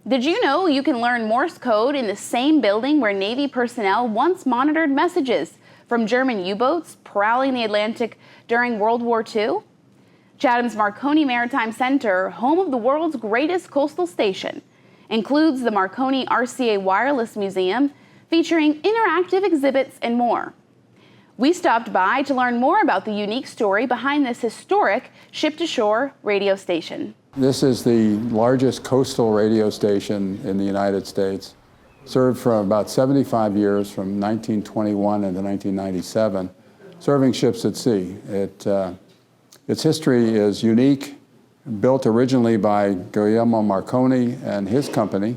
Did you know you can learn Morse code in the same building where Navy personnel once monitored messages from German U-boats prowling the Atlantic during World War II? Chatham's Marconi Maritime Center, home of the world's greatest coastal station, includes the Marconi RCA Wireless Museum, featuring interactive exhibits and more. We stopped by to learn more about the unique story behind this historic ship-to-shore radio station. This is the largest coastal radio station in the United States. Served for about 75 years, from 1921 into 1997, serving ships at sea. Its history is unique, built originally by Guglielmo Marconi and his company,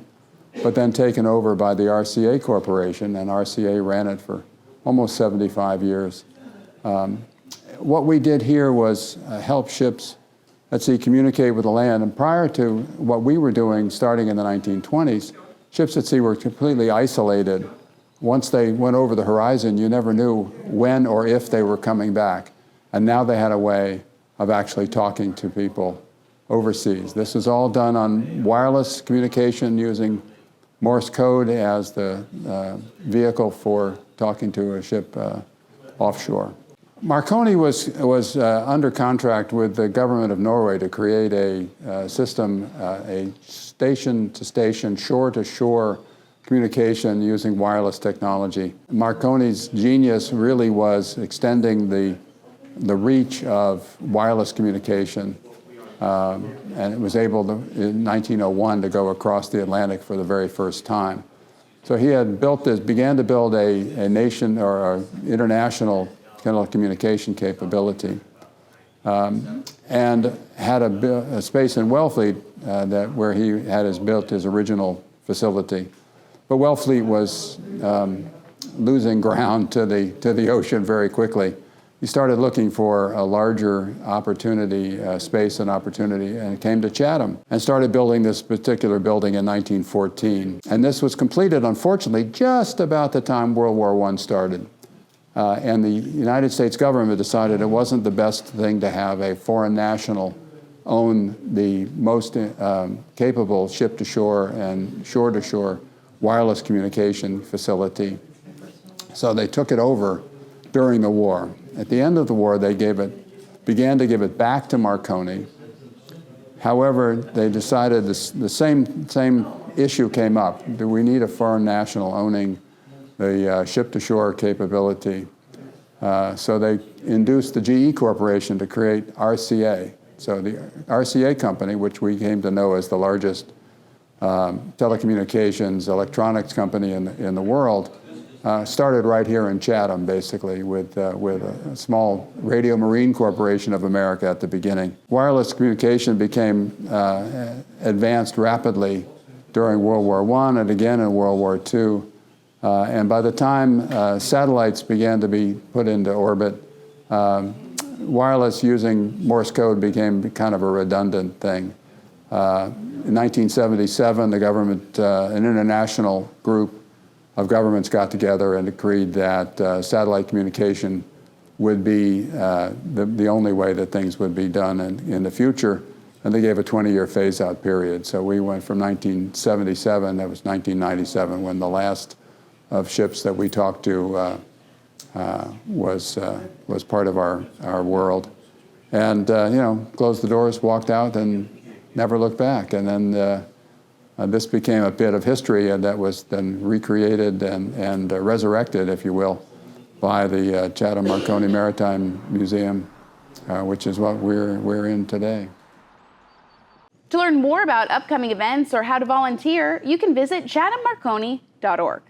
but then taken over by the RCA Corporation, and RCA ran it for almost 75 years. What we did here was help ships at sea communicate with the land. And prior to what we were doing starting in the 1920s, ships at sea were completely isolated. Once they went over the horizon, you never knew when or if they were coming back. And now they had a way of actually talking to people overseas. This is all done on wireless communication using Morse code as the vehicle for talking to a ship offshore. Marconi was under contract with the government of Norway to create a system, a station-to-station, shore-to-shore communication using wireless technology. Marconi's genius really was extending the reach of wireless communication, and it was able to, in 1901, to go across the Atlantic for the very first time. So he had began to build a nation or an international telecommunication capability, and had a space in Wellfleet where he had built his original facility. But Wellfleet was losing ground to the ocean very quickly. He started looking for a larger opportunity, space and opportunity, and came to Chatham and started building this particular building in 1914. And this was completed, unfortunately, just about the time World War I started. And the United States government decided it wasn't the best thing to have a foreign national own the most capable ship-to-shore and shore-to-shore wireless communication facility. So they took it over during the war. At the end of the war, they began to give it back to Marconi. However, they decided the same issue came up. Do we need a foreign national owning the ship-to-shore capability? So they induced the GE Corporation to create RCA. So the RCA company, which we came to know as the largest telecommunications electronics company in the world, started right here in Chatham, basically, with a small Radio Marine Corporation of America at the beginning. Wireless communication became advanced rapidly during World War I and again in World War II. And by the time satellites began to be put into orbit, wireless using Morse code became kind of a redundant thing. In 1977, the government, an international group of governments got together and agreed that satellite communication would be the only way that things would be done in the future, and they gave a 20-year phase-out period. So we went from 1977, that was 1997, when the last of ships that we talked to was part of our world. And closed the doors, walked out, and never looked back. And then this became a bit of history, and that was then recreated and resurrected, if you will, by the Chatham Marconi Maritime Museum, which is what we're in today. To learn more about upcoming events or how to volunteer, you can visit chathammarconi.org.